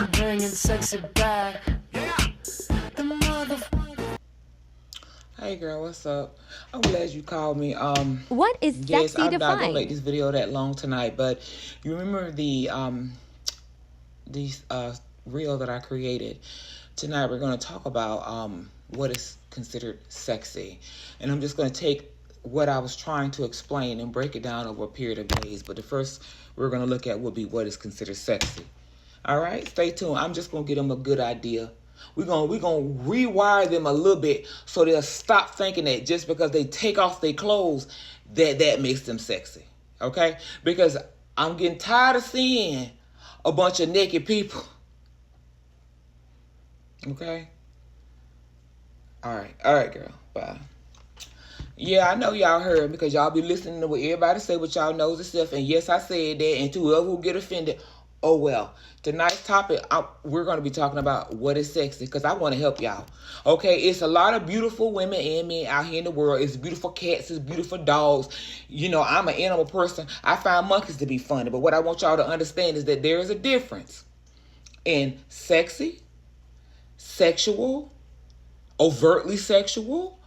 bringing sexy back. The motherfucker. Hey girl, what's up? I'm glad you called me. What is Yes, sexy I'm not gonna make defined? this video that long tonight, but you remember the reel that I created. Tonight we're gonna talk about what is considered sexy, and I'm just gonna take what I was trying to explain and break it down over a period of days. But the first we're gonna look at will be what is considered sexy. All right, stay tuned. I'm just gonna get them a good idea. We're gonna rewire them a little bit so they'll stop thinking that just because they take off their clothes that makes them sexy. Okay? Because I'm getting tired of seeing a bunch of naked people. Okay? All right, girl. Bye. Yeah, I know y'all heard because y'all be listening to what everybody say, what y'all knows and stuff. And yes, I said that. And to whoever will get offended, oh well. Tonight's topic, we're going to be talking about what is sexy because I want to help y'all. Okay, it's a lot of beautiful women and men out here in the world. It's beautiful cats, it's beautiful dogs. You know, I'm an animal person. I find monkeys to be funny. But what I want y'all to understand is that there is a difference in sexy, sexual, overtly sexual,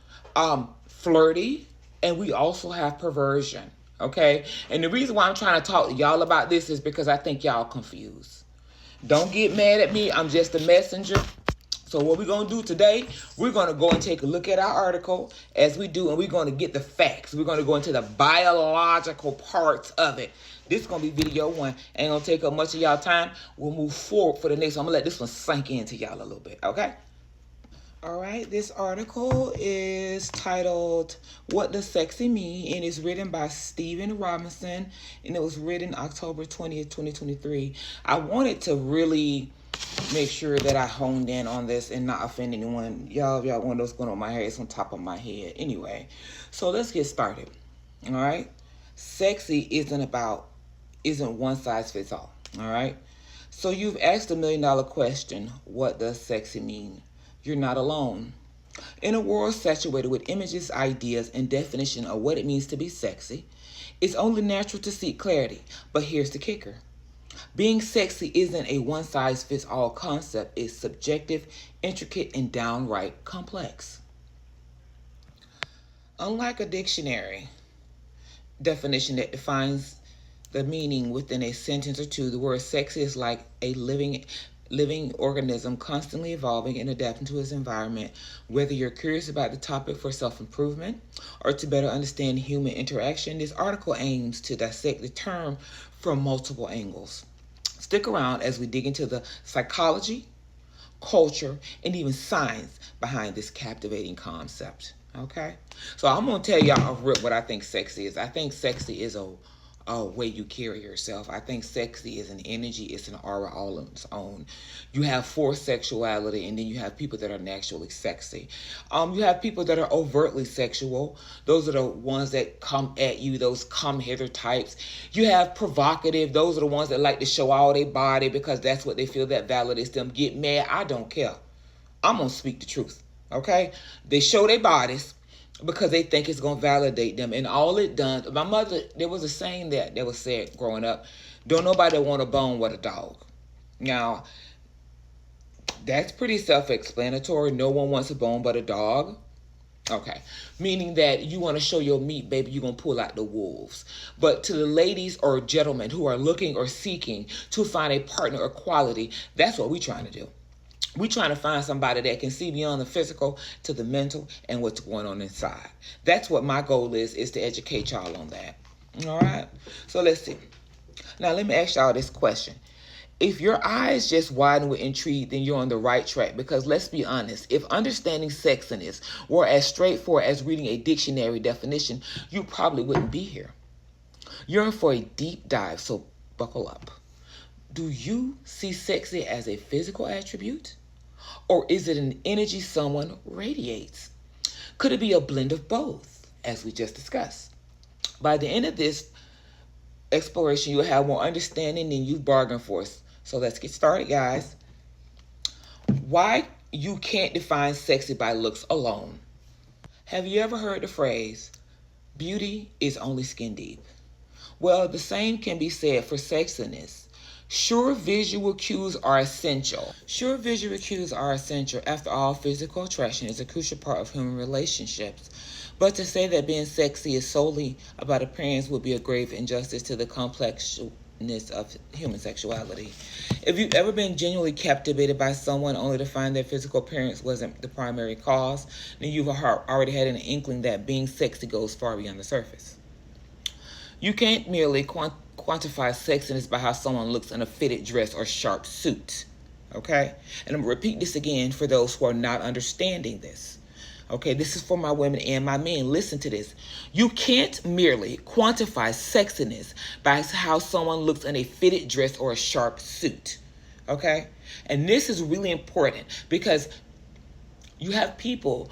flirty, and we also have perversion. Okay? And the reason why I'm trying to talk to y'all about this is because I think y'all confused. Don't get mad at me. I'm just a messenger. So what we're going to do today, we're going to go and take a look at our article as we do, and we're going to get the facts. We're going to go into the biological parts of it. This is going to be video one. Ain't going to take up much of y'all time. We'll move forward for the next one. I'm going to let this one sink into y'all a little bit, okay? All right, this article is titled What Does Sexy Mean? And it's written by Stephen Robinson, and it was written October 20th, 2023. I wanted to really make sure that I honed in on this and not offend anyone. Y'all want what's going on my hair, it's on top of my head. Anyway, so let's get started. All right, sexy isn't one size fits all. All right, so you've asked $1 million question: what does sexy mean? You're not alone. In a world saturated with images, ideas, and definition of what it means to be sexy, it's only natural to seek clarity. But here's the kicker. Being sexy isn't a one-size-fits-all concept. It's subjective, intricate, and downright complex. Unlike a dictionary definition that defines the meaning within a sentence or two, the word sexy is like a living organism constantly evolving and adapting to its environment. Whether you're curious about the topic for self-improvement or to better understand human interaction, this article aims to dissect the term from multiple angles. Stick around as we dig into the psychology, culture, and even science behind this captivating concept. Okay? So I'm going to tell y'all what I think sexy is. I think sexy is a way you carry yourself. I think sexy is an energy, it's an aura all on its own. You have forced sexuality, and then you have people that are naturally sexy. You have people that are overtly sexual. Those are the ones that come at you, those come hither types. You have provocative, those are the ones that like to show all their body because that's what they feel that validates them. Get mad, I don't care. I'm gonna speak the truth. Okay? They show their bodies because they think it's going to validate them. And all it does, my mother, there was a saying that was said growing up, don't nobody want a bone with a dog. Now, that's pretty self-explanatory. No one wants a bone but a dog. Okay. Meaning that you want to show your meat, baby, you're going to pull out the wolves. But to the ladies or gentlemen who are looking or seeking to find a partner or quality, that's what we're trying to do. We're trying to find somebody that can see beyond the physical to the mental and what's going on inside. That's what my goal is to educate y'all on that. All right? So let's see. Now, let me ask y'all this question. If your eyes just widen with intrigue, then you're on the right track. Because let's be honest, if understanding sexiness were as straightforward as reading a dictionary definition, you probably wouldn't be here. You're in for a deep dive, so buckle up. Do you see sexy as a physical attribute? Or is it an energy someone radiates? Could it be a blend of both, as we just discussed? By the end of this exploration, you'll have more understanding than you've bargained for. So let's get started, guys. Why you can't define sexy by looks alone. Have you ever heard the phrase, beauty is only skin deep? Well, the same can be said for sexiness. Sure visual cues are essential. Sure visual cues are essential. After all, physical attraction is a crucial part of human relationships. But to say that being sexy is solely about appearance would be a grave injustice to the complexness of human sexuality. If you've ever been genuinely captivated by someone only to find their physical appearance wasn't the primary cause, then you've already had an inkling that being sexy goes far beyond the surface. You can't merely quantify sexiness by how someone looks in a fitted dress or sharp suit. Okay? And I'm going to repeat this again for those who are not understanding this. Okay, this is for my women and my men. Listen to this. You can't merely quantify sexiness by how someone looks in a fitted dress or a sharp suit. Okay? And this is really important because you have people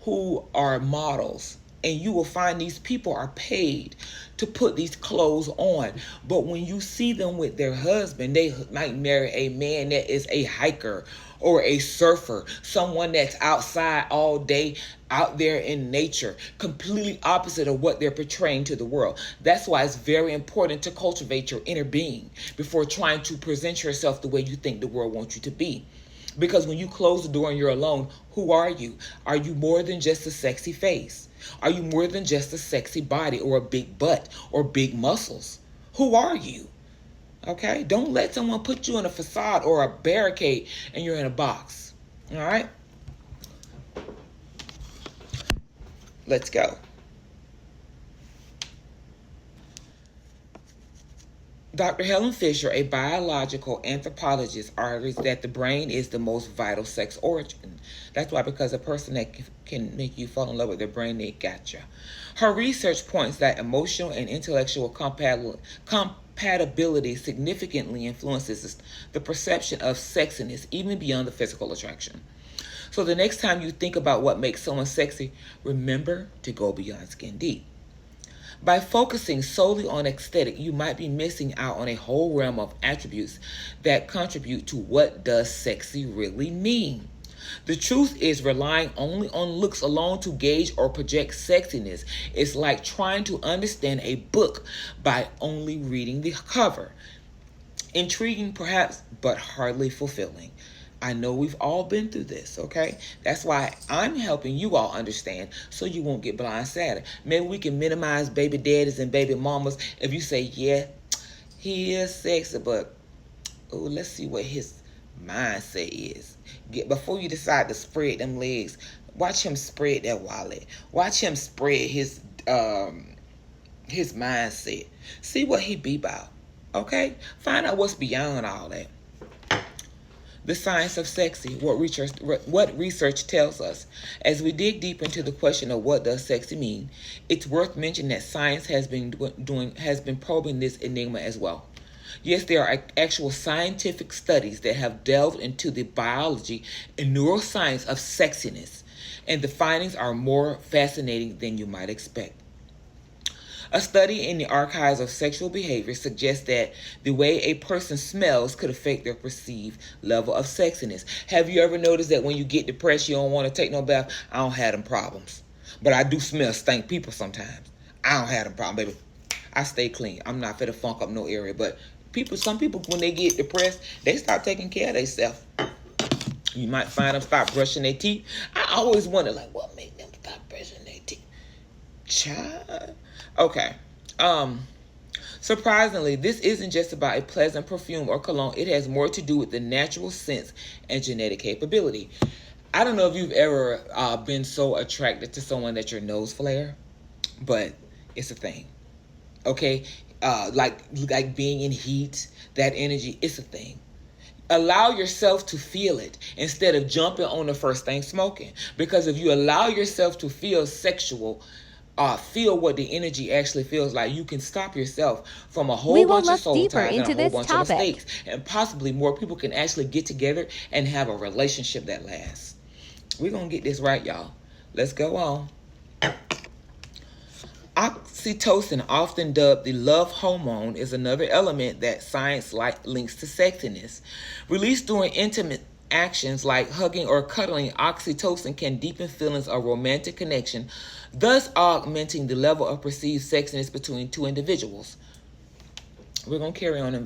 who are models, and you will find these people are paid to put these clothes on. But when you see them with their husband, they might marry a man that is a hiker or a surfer, someone that's outside all day, out there in nature, completely opposite of what they're portraying to the world. That's why it's very important to cultivate your inner being before trying to present yourself the way you think the world wants you to be. Because when you close the door and you're alone, who are you? Are you more than just a sexy face? Are you more than just a sexy body or a big butt or big muscles? Who are you? Okay? Don't let someone put you in a facade or a barricade and you're in a box. All right? Let's go. Dr. Helen Fisher, a biological anthropologist, argues that the brain is the most vital sex organ. That's why, because a person that can make you fall in love with their brain, they got you. Her research points that emotional and intellectual compatibility significantly influences the perception of sexiness, even beyond the physical attraction. So the next time you think about what makes someone sexy, remember to go beyond skin deep. By focusing solely on aesthetic, you might be missing out on a whole realm of attributes that contribute to what does sexy really mean. The truth is, relying only on looks alone to gauge or project sexiness is like trying to understand a book by only reading the cover. Intriguing perhaps, but hardly fulfilling. I know we've all been through this, okay? That's why I'm helping you all understand so you won't get blindsided. Maybe we can minimize baby daddies and baby mamas if you say, yeah, he is sexy, but let's see what his mindset is. Before you decide to spread them legs, watch him spread that wallet. Watch him spread his mindset. See what he be about, okay? Find out what's beyond all that. The science of sexy, what research tells us. As we dig deep into the question of what does sexy mean, it's worth mentioning that science has been probing this enigma as well. Yes, there are actual scientific studies that have delved into the biology and neuroscience of sexiness, and the findings are more fascinating than you might expect. A study in the archives of sexual behavior suggests that the way a person smells could affect their perceived level of sexiness. Have you ever noticed that when you get depressed, you don't want to take no bath? I don't have them problems. But I do smell stank people sometimes. I don't have them problems, baby. I stay clean. I'm not fit to funk up no area. But some people, when they get depressed, they start taking care of themselves. You might find them start brushing their teeth. I always wonder, like, what made them stop brushing their teeth? Child. Okay. Surprisingly, this isn't just about a pleasant perfume or cologne. It has more to do with the natural sense and genetic capability. I don't know if you've ever been so attracted to someone that your nose flare, but it's a thing. Okay? Like being in heat, that energy, it's a thing. Allow yourself to feel it instead of jumping on the first thing smoking. Because if you allow yourself to feel sexual, feel what the energy actually feels like, you can stop yourself from a whole bunch of soul ties and a whole bunch of mistakes. And possibly more people can actually get together and have a relationship that lasts. We're going to get this right, y'all. Let's go on. Oxytocin, often dubbed the love hormone, is another element that science links to sexiness. Released during intimate actions like hugging or cuddling, oxytocin can deepen feelings of romantic connection, thus augmenting the level of perceived sexiness between two individuals. We're going to carry on in